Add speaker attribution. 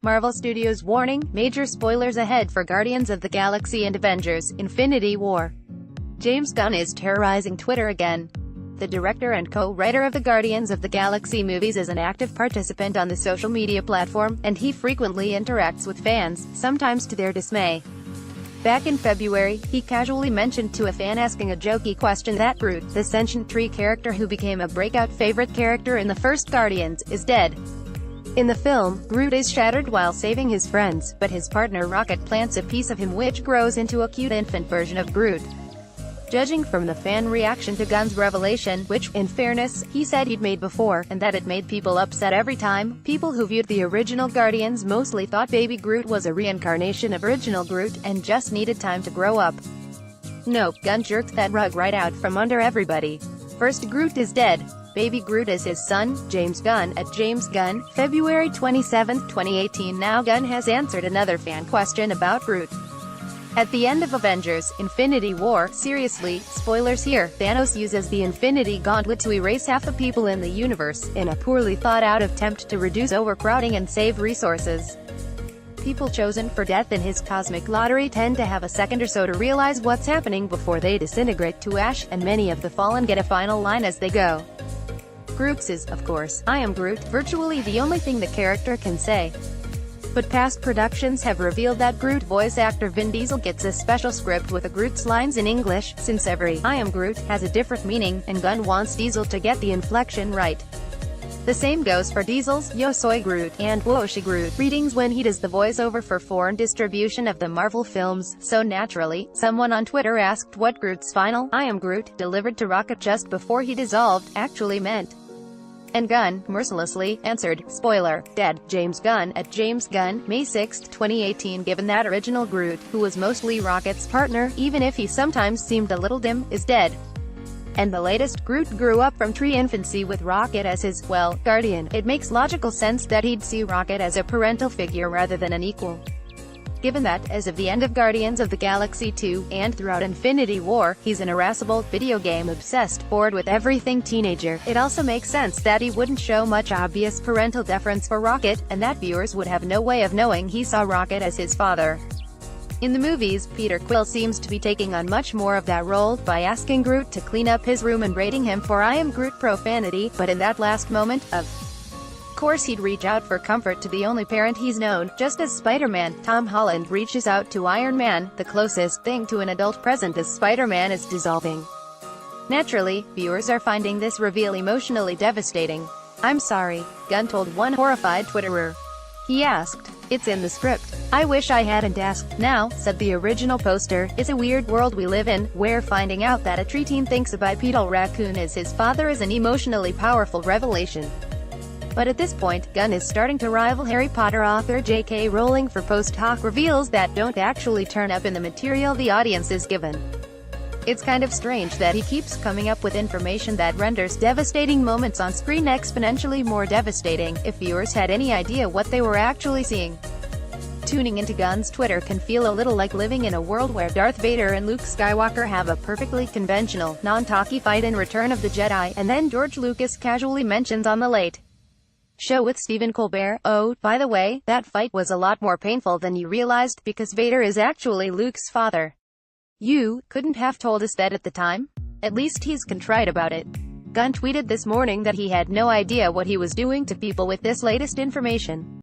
Speaker 1: Marvel Studios warning, major spoilers ahead for Guardians of the Galaxy and Avengers: Infinity War. James Gunn is terrorizing Twitter again. The director and co-writer of the Guardians of the Galaxy movies is an active participant on the social media platform, and he frequently interacts with fans, sometimes to their dismay. Back in February, he casually mentioned to a fan asking a jokey question that Groot, the sentient tree character who became a breakout favorite character in the first Guardians, is dead. In the film, Groot is shattered while saving his friends, but his partner Rocket plants a piece of him which grows into a cute infant version of Groot. Judging from the fan reaction to Gunn's revelation, which, in fairness, he said he'd made before, and that it made people upset every time, people who viewed the original Guardians mostly thought Baby Groot was a reincarnation of original Groot, and just needed time to grow up. Nope, Gunn jerked that rug right out from under everybody. First, Groot is dead. Baby Groot is his son, James Gunn, at James Gunn, February 27, 2018. Now Gunn has answered another fan question about Groot. At the end of Avengers: Infinity War, seriously, spoilers here, Thanos uses the Infinity Gauntlet to erase half the people in the universe, in a poorly thought-out attempt to reduce overcrowding and save resources. People chosen for death in his cosmic lottery tend to have a second or so to realize what's happening before they disintegrate to ash, and many of the fallen get a final line as they go. Groot's is, of course, "I am Groot," virtually the only thing the character can say. But past productions have revealed that Groot voice actor Vin Diesel gets a special script with Groot's lines in English, since every "I am Groot" has a different meaning, and Gunn wants Diesel to get the inflection right. The same goes for Diesel's "Yo soy Groot" and "Woshi Groot" readings when he does the voiceover for foreign distribution of the Marvel films, so naturally, someone on Twitter asked what Groot's final "I am Groot" delivered to Rocket just before he dissolved, actually meant. And Gunn, mercilessly, answered, "Spoiler, dead." James Gunn, at James Gunn, May 6, 2018. Given that original Groot, who was mostly Rocket's partner, even if he sometimes seemed a little dim, is dead, and the latest Groot grew up from tree infancy with Rocket as his, well, guardian, it makes logical sense that he'd see Rocket as a parental figure rather than an equal. Given that, as of the end of Guardians of the Galaxy 2, and throughout Infinity War, he's an irascible, video game-obsessed, bored with everything teenager, it also makes sense that he wouldn't show much obvious parental deference for Rocket, and that viewers would have no way of knowing he saw Rocket as his father. In the movies, Peter Quill seems to be taking on much more of that role, by asking Groot to clean up his room and rating him for "I am Groot" profanity, but in that last moment, of course he'd reach out for comfort to the only parent he's known, just as Spider-Man, Tom Holland, reaches out to Iron Man, the closest thing to an adult present as Spider-Man is dissolving. Naturally, viewers are finding this reveal emotionally devastating. "I'm sorry," Gunn told one horrified Twitterer. He asked, "It's in the script. I wish I hadn't asked." Now, said the original poster, "It's a weird world we live in, where finding out that a tree teen thinks a bipedal raccoon is his father is an emotionally powerful revelation." But at this point, Gunn is starting to rival Harry Potter author J.K. Rowling for post-hoc reveals that don't actually turn up in the material the audience is given. It's kind of strange that he keeps coming up with information that renders devastating moments on screen exponentially more devastating, if viewers had any idea what they were actually seeing. Tuning into Gunn's Twitter can feel a little like living in a world where Darth Vader and Luke Skywalker have a perfectly conventional, non-talky fight in Return of the Jedi, and then George Lucas casually mentions on the Late Show with Stephen Colbert, "Oh, by the way, that fight was a lot more painful than you realized, because Vader is actually Luke's father. You couldn't have told us that at the time?" At least he's contrite about it. Gunn tweeted this morning that he had no idea what he was doing to people with this latest information.